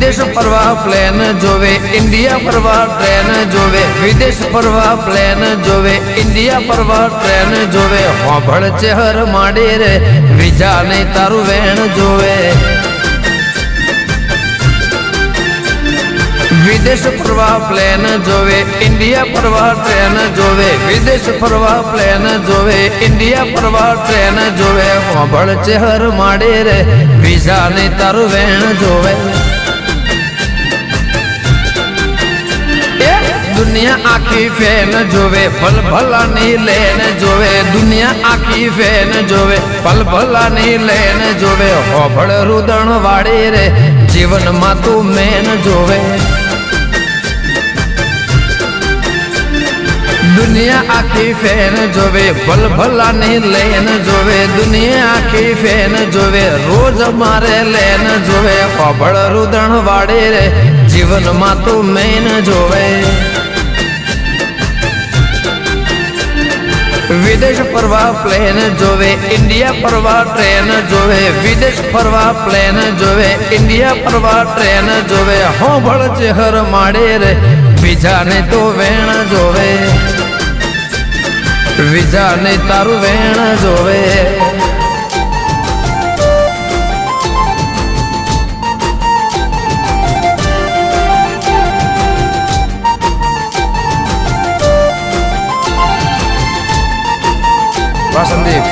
વિદેશ ફરવા પ્લેન જોવે, ઇન્ડિયા ફરવા ટ્રેન જોવે, વિદેશ ફરવા પ્લેન જોવે, ઇન્ડિયા ફરવા ટ્રેન જોવે, હોભળ ચહેર માંડી રે વિઝા નહીં તારું વેણ જોવે. વિદેશ ફરવા પ્લેન જોવે, ઇન્ડિયા ફરવા ટ્રેન જોવે, વિદેશ ફરવા પ્લેન જોવે, ઇન્ડિયા ફરવા ટ્રેન જોવે, હોભળ ચહેર માંડી રે વિઝા નહીં તારું વેણ જોવે. દુનિયા આખી ફેન જોવે, ભલ ભલાની લેન જોવે, દુનિયા આખી ફેન જોવે, ભલ ભલાની લેન જોવે, હોભળ રુદણ વાળી રે જીવનમાં તું મેન જોવે. દુનિયા આખી ફેન જોવે, ભલ ભલાની લેન જોવે, દુનિયા આખી ફેન જોવે, રોજ મારે લેન જોવે, હોભળ રુદણ વાળી રે જીવનમાં તું મેન જોવે. વિદેશ ફરવા પ્લેન જોવે, ઇન્ડિયા ફરવા ટ્રેન જોવે, વિદેશ ફરવા પ્લેન જોવે, ઇન્ડિયા ફરવા ટ્રેન જોવે, હોભળ ચહેર માડે રે વિઝાને તો વેણ જોવે, વિઝાને તારું વેણ જોવે. સંદીપ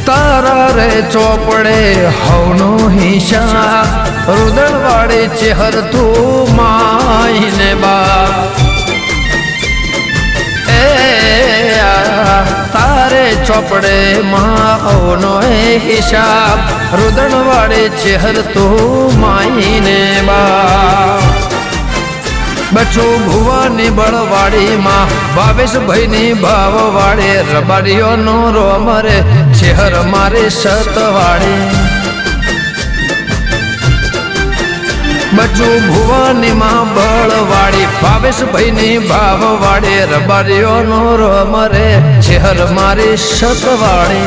તારા રે ચોપડે હવનો હિસાબ, રુદણ વાળે ચહેર તું માઈને બા. તારે ચોપડે માં હવનો હિસાબ, રુદણ વાળે ચહેર તું માઈને બા. બચો ભુવાની બળવાડી માં, ભાવેશ ભાઈ ની ભાવ વાળે, રબારીઓ નો રોમ રે ચહેર મારે સતવાડે. બચો ભુવાની માં બળવાડી, ભાવેશ ભાઈ ની ભાવ વાળે, રબારીઓ નો રોમ રે ચહેર મારે સતવાડે.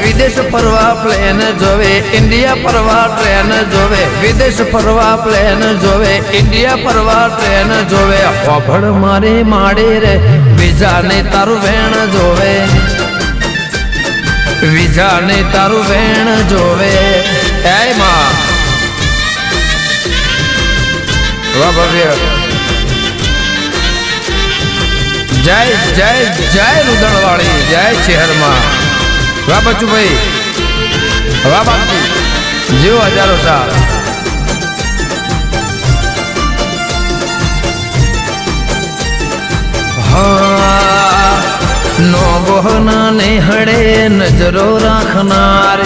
વિદેશ ફરવા પ્લેન જોવે, ઇન્ડિયા ફરવા ટ્રેન જોવે, વિદેશ ફરવા પ્લેન જોવે, ઇન્ડિયા ફરવા ટ્રેન જોવે, હોભળ મારી માડી રે વિઝાને તારું વેણ જોવે, વિઝાને તારું વેણ જોવે. હે માં વાહ ભવ્ય, જય જય જય રુદણવાળી, જય ચહેરમાં. વાહ બચુભાઈ, વાહ બાપજી, જીવો હજારો સાલ. હા નો ગોહના ને હડે નજરો રાખનાર,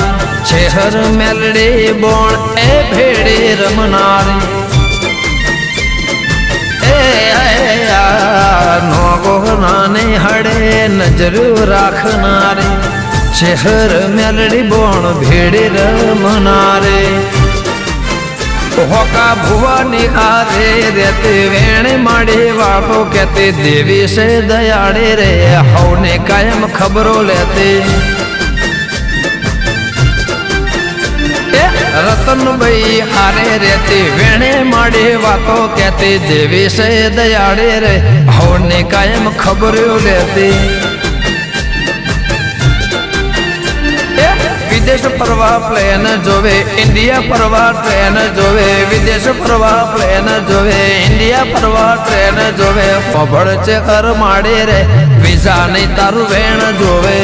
ચહેર મેલડે બોણ એ ભેડે રમનાર. નો ગોહના ને હડે નજરો રાખનાર, ચહેર મેલડી બોણ ભેડે રમનારે. હોકા ભુવાની આરે રેતે વેણે માડે વાપો કેતે, દેવી સે દયાળે રે હવને કાયમ ખબરો લેતે. રતનભાઈ આરે રેતે વેણે માડે વાતો કેતે, દેવી સે દયાળે રે હવને કાયમ ખબરો લેતે. વિદેશ ફરવા પ્લેન જોવે, ઇન્ડિયા ફરવા ટ્રેન જોવે, વિદેશ ફરવા પ્લેન જોવે, ઇન્ડિયા ફરવા ટ્રેન જોવે, હોભળ ચહેર માડે રે વિઝા નહીં તારું વેણ જોવે.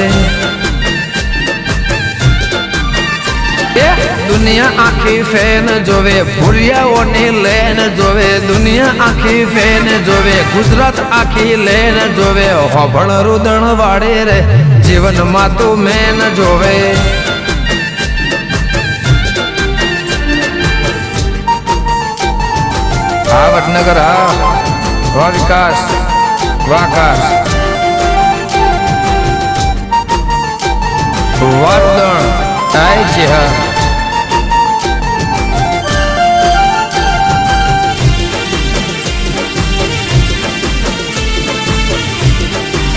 દુનિયા આખી ફેન જોવે, ભૂરિયાઓની લેન જોવે, દુનિયા આખી ફેન જોવે, ગુજરાત આખી લેન જોવે, હોભળ રુદણ વાળે રે જીવનમાં તું મેન જોવે. આ વડનગર, હા વાહ વિકાસ, વાહ આકાશ, વાહ રુદણ, આય છે. હા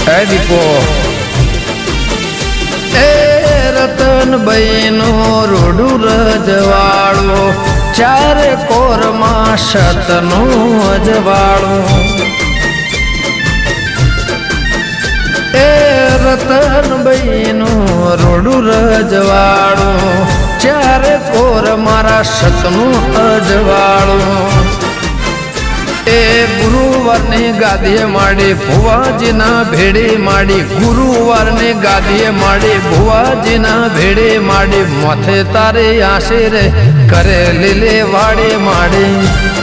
એ દીપો એ રતનભાઈ નો રોડું રજવાળો ચારે કોરમાં શતનું અજવાળું એ રતનભાઈ નું રોડું રજવાળું ચારે કોર મારા શતનું અજવાળું એ ગુરુવારની ગાદીએ માડી ભુવાજીના ભેડે માડી ગુરુવારની ગાદીએ માડી ભુવાજીના ભેડે માડી માથે તારે આશીરે કરે લીલે વાડે માડી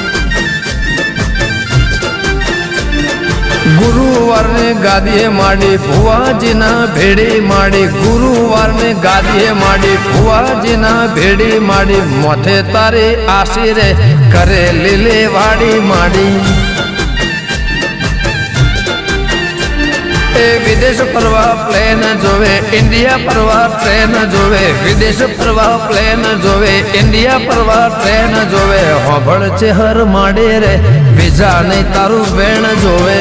ગુરુવારની ગાદીએ માડી ભુવાજીના ભેડે માડી ગુરુવારની ગાદીએ માડી ભુવાજીના ભેડે માડી માથે તારે આશીરે કરે લીલે વાડી માડી એ વિદેશ ફરવા પ્લેન જોવે ઇન્ડિયા ફરવા ટ્રેન જોવે વિદેશ ફરવા પ્લેન જોવે ઇન્ડિયા ફરવા ટ્રેન જોવે હોભળ છે હર માડે રે વિઝા નહીં તારું વેણ જોવે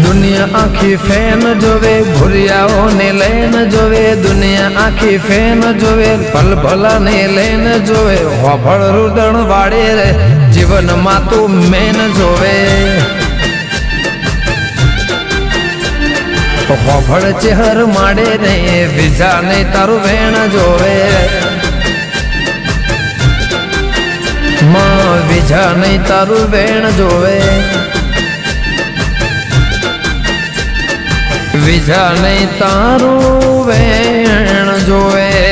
દુનિયા આખી ફેન જોવે ભૂરિયાઓને લઈને જોવે દુનિયા આખી ફેન જોવે ભલ ભલાને લઈને જોવે હોભળ રુદણ વાળે રે જીવનમાં તું મેન જોવે હોભળ ચેહર માડે ને વિઝા નહીં તારું વેણ જોવે માં વિઝા નહીં તારું વેણ જોવે વિઝા નહીં તારું વેણ જોવે